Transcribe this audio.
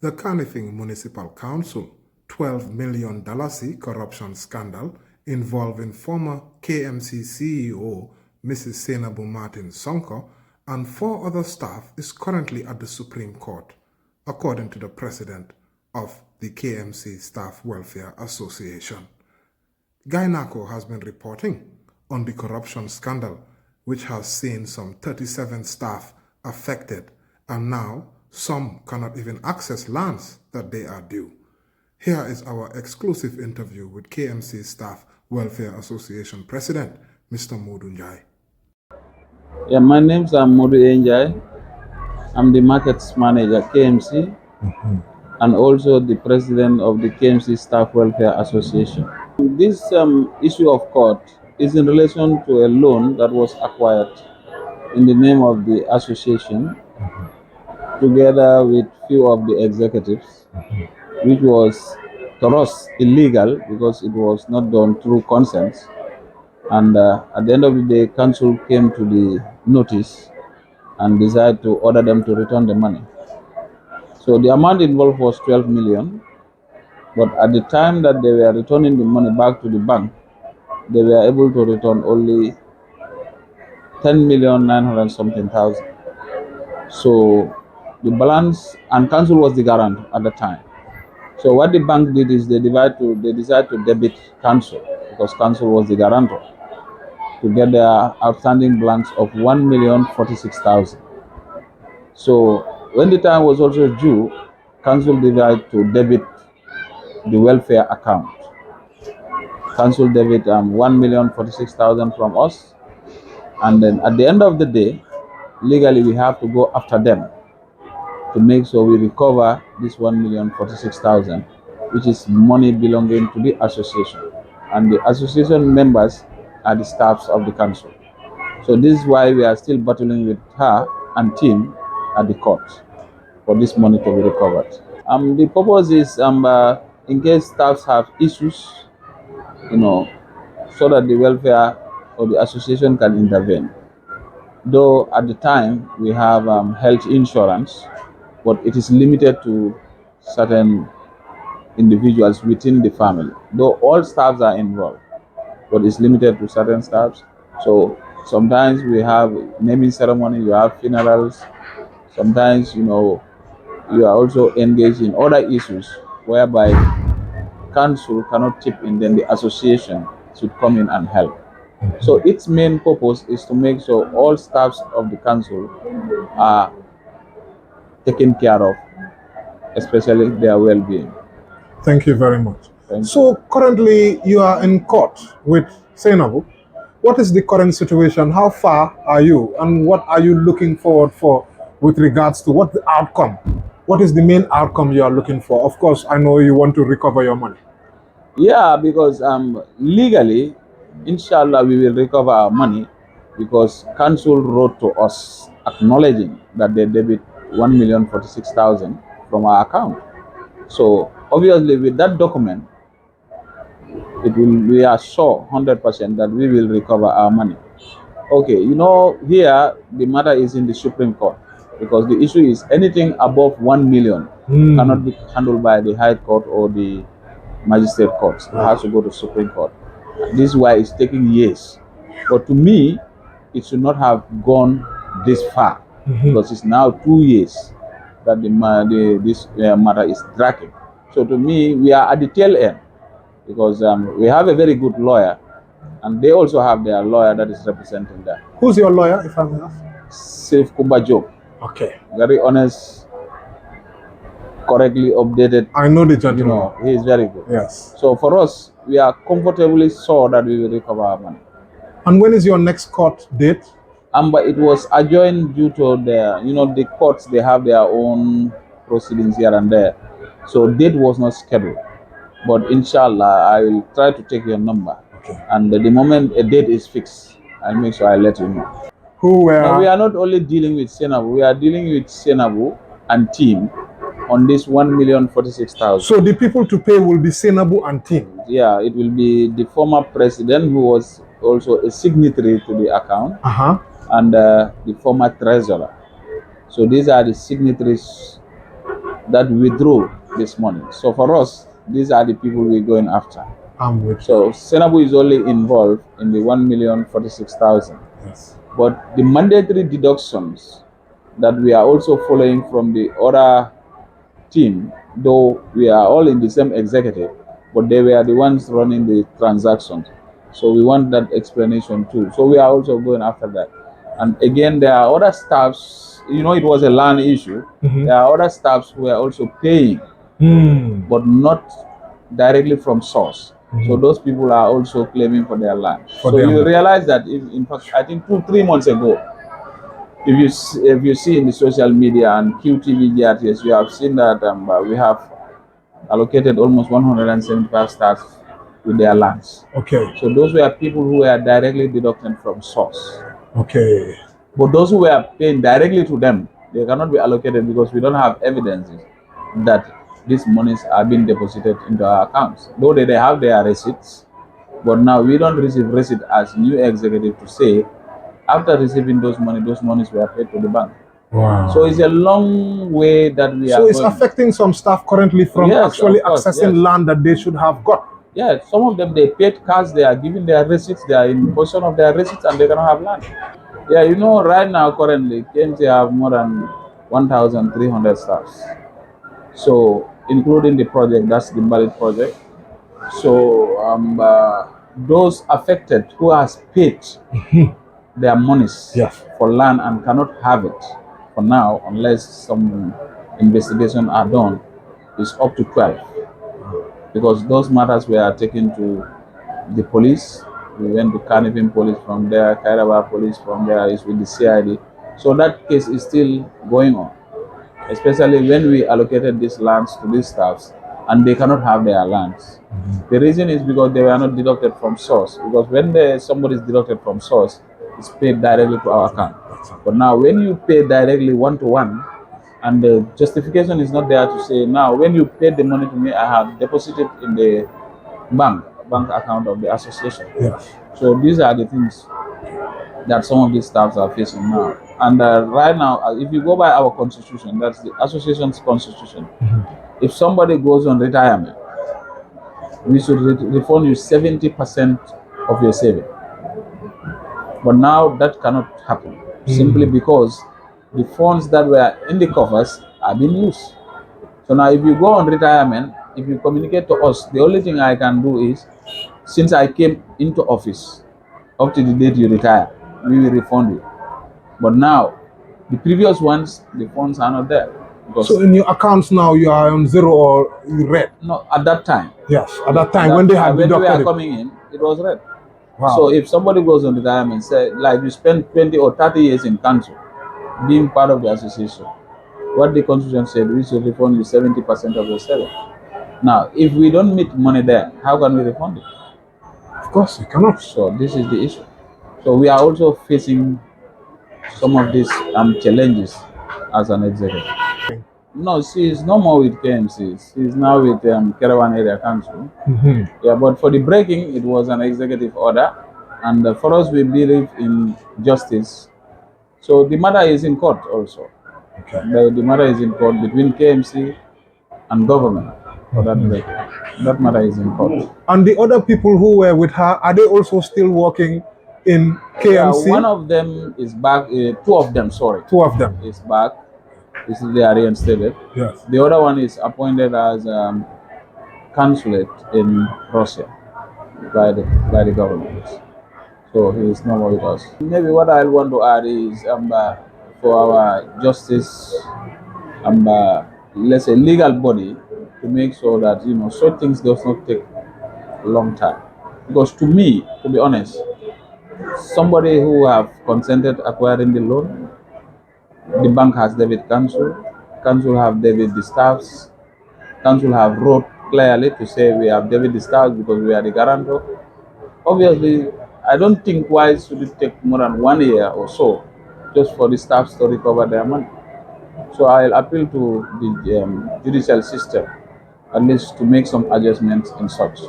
The Kanifing Municipal Council $12 million corruption scandal involving former KMC CEO Mrs. Senabu Martin Sonko and 4 other staff is currently at the Supreme Court, according to the president of the KMC Staff Welfare Association. Gainako has been reporting on the corruption scandal, which has seen some 37 staff affected, and now some cannot even access lands that they are due. Here is our exclusive interview with KMC Staff Welfare Association President, Mr. Modu Njai. Yeah, my name's Modu Njai. I'm the markets manager KMC and also the president of the KMC Staff Welfare Association. This issue of court is in relation to a loan that was acquired in the name of the association together with few of the executives, which was to us illegal because it was not done through consent. And at the end of the day, council came to the notice and decided to order them to return the money. So the amount involved was 12 million, but at the time that they were returning the money back to the bank, they were able to return only 10,900,000 something. So the balance, and council was the guarantor at the time. So what the bank did is they decided to debit council because council was the guarantor to get their outstanding balance of 1,046,000. So when the time was also due, council decided to debit the welfare account. Council debit 1,046,000 from us, and then at the end of the day, legally we have to go after them to make sure we recover this 1,046,000, which is money belonging to the association, and the association members are the staffs of the council. So this is why we are still battling with her and team at the court for this money to be recovered. The purpose is in case staffs have issues, so that the welfare or the association can intervene. Though at the time we have health insurance, but it is limited to certain individuals within the family. Though all staffs are involved, but it's limited to certain staffs. So sometimes we have naming ceremony, you have funerals. Sometimes, you are also engaged in other issues whereby council cannot chip in, then the association should come in and help. So its main purpose is to make sure all staffs of the council are taken care of, especially their well-being. Thank you very much. So currently you are in court with Senabu. What is the current situation? How far are you? And what are you looking forward for with regards to what the outcome? What is the main outcome you are looking for? Of course, I know you want to recover your money. Yeah, because legally, inshallah, we will recover our money because council wrote to us acknowledging that they debit 1,046,000 from our account. So obviously, with that document, we are sure 100% that we will recover our money. Okay, here the matter is in the Supreme Court because the issue is anything above 1 million cannot be handled by the High Court or the Magistrate Courts. It has to go to Supreme Court. This is why it's taking years. But to me, it should not have gone this far because it's now 2 years that this matter is dragging. So to me, we are at the tail end because we have a very good lawyer, and they also have their lawyer that is representing them. Who's your lawyer, if I may ask? Safe Kumba Job. Okay. Very honest, correctly updated. I know the gentleman. He is very good. Yes. So for us, we are comfortably sure that we will recover our money. And when is your next court date? But it was adjourned due to the courts, they have their own proceedings here and there. So date was not scheduled. But inshallah, I will try to take your number. Okay. And the moment a date is fixed, I'll make sure I let you know. Now, we are not only dealing with Senabu, we are dealing with Senabu and team on this 1,046,000. So the people to pay will be Senabu and team? Yeah, it will be the former president who was also a signatory to the account and the former treasurer. So these are the signatories that withdrew this money. So for us, these are the people we're going after. I'm with So Senabu is only involved in the 1,046,000. Yes. But the mandatory deductions that we are also following from the other team, though we are all in the same executive, but they were the ones running the transactions. So we want that explanation too. So we are also going after that. And again, there are other staffs, it was a land issue. There are other staffs who are also paying, but not directly from source. So those people are also claiming for their land. So you realize that, in fact, I think 2-3 months ago, if you see in the social media and QTV GRTS, you have seen that we have allocated almost 175 staff with their lands. Okay. So those were people who were directly deducted from source. Okay. But those who were paying directly to them, they cannot be allocated because we don't have evidences that these monies are being deposited into our accounts. Though they have their receipts, but now we don't receive receipt as new executive to say, after receiving those monies were paid to the bank. Wow. So it's a long way that we are So it's going. affecting some staff currently from actually accessing land that they should have got. Yeah, some of them, they paid cash, they are giving their receipts, they are in possession of their receipts, and they cannot have land. Yeah, right now, currently, KMC have more than 1,300 staffs. So, including the project, that's the Ballot project. So, those affected who has paid their monies for land and cannot have it for now, unless some investigation are done, is up to 12. Because those matters were taken to the police. We went to Carnivine police from there, Kairaba police from there, is with the CID. So that case is still going on, especially when we allocated these lands to these staffs and they cannot have their lands. The reason is because they were not deducted from source. Because when somebody is deducted from source, it's paid directly to our account. But now when you pay directly one-to-one, and the justification is not there to say, now when you paid the money to me, I have deposited in the bank account of the association. Yes. So these are the things that some of these staffs are facing now. And right now, if you go by our constitution, that's the association's constitution, if somebody goes on retirement, we should refund you 70% of your saving. But now that cannot happen, simply because the funds that were in the coffers are being used. So now if you go on retirement, if you communicate to us, the only thing I can do is, since I came into office, up to the date you retire, we will refund you. But now, the previous ones, the funds are not there. So in your accounts now, you are on zero or red? No, at that time. Yes, at that time, when they had when deducted we were coming in, it was red. Wow. So if somebody goes on retirement, say, like you spend 20 or 30 years in council, being part of the association, what the constitution said, we should refund you 70% of your salary. Now, if we don't meet money there, how can we refund it? Of course, you cannot. So this is the issue. So we are also facing some of these challenges as an executive. No, she is no more with KMC. She is now with Kerawan Area Council. Yeah, but for the breaking, it was an executive order. And for us, we believe in justice. So the matter is in court also. Okay. The matter is in court between KMC and government for that breaking. That matter is in court. And the other people who were with her, are they also still working in KMC? Yeah, one of them is back. Two of them is back. They are reinstated. Yes. The other one is appointed as consulate in Russia by the government. So he is no more with us. Maybe what I want to add is for our justice, let's say legal body, to make sure that such things does not take a long time. Because to me, to be honest, somebody who have consented acquiring the loan, the bank has debit counsel have debit the staffs, counsel have wrote clearly to say we have debit the staffs because we are the guarantor. Obviously, I don't think why should it take more than 1 year or so just for the staffs to recover their money. So I'll appeal to the judicial system at least to make some adjustments in such.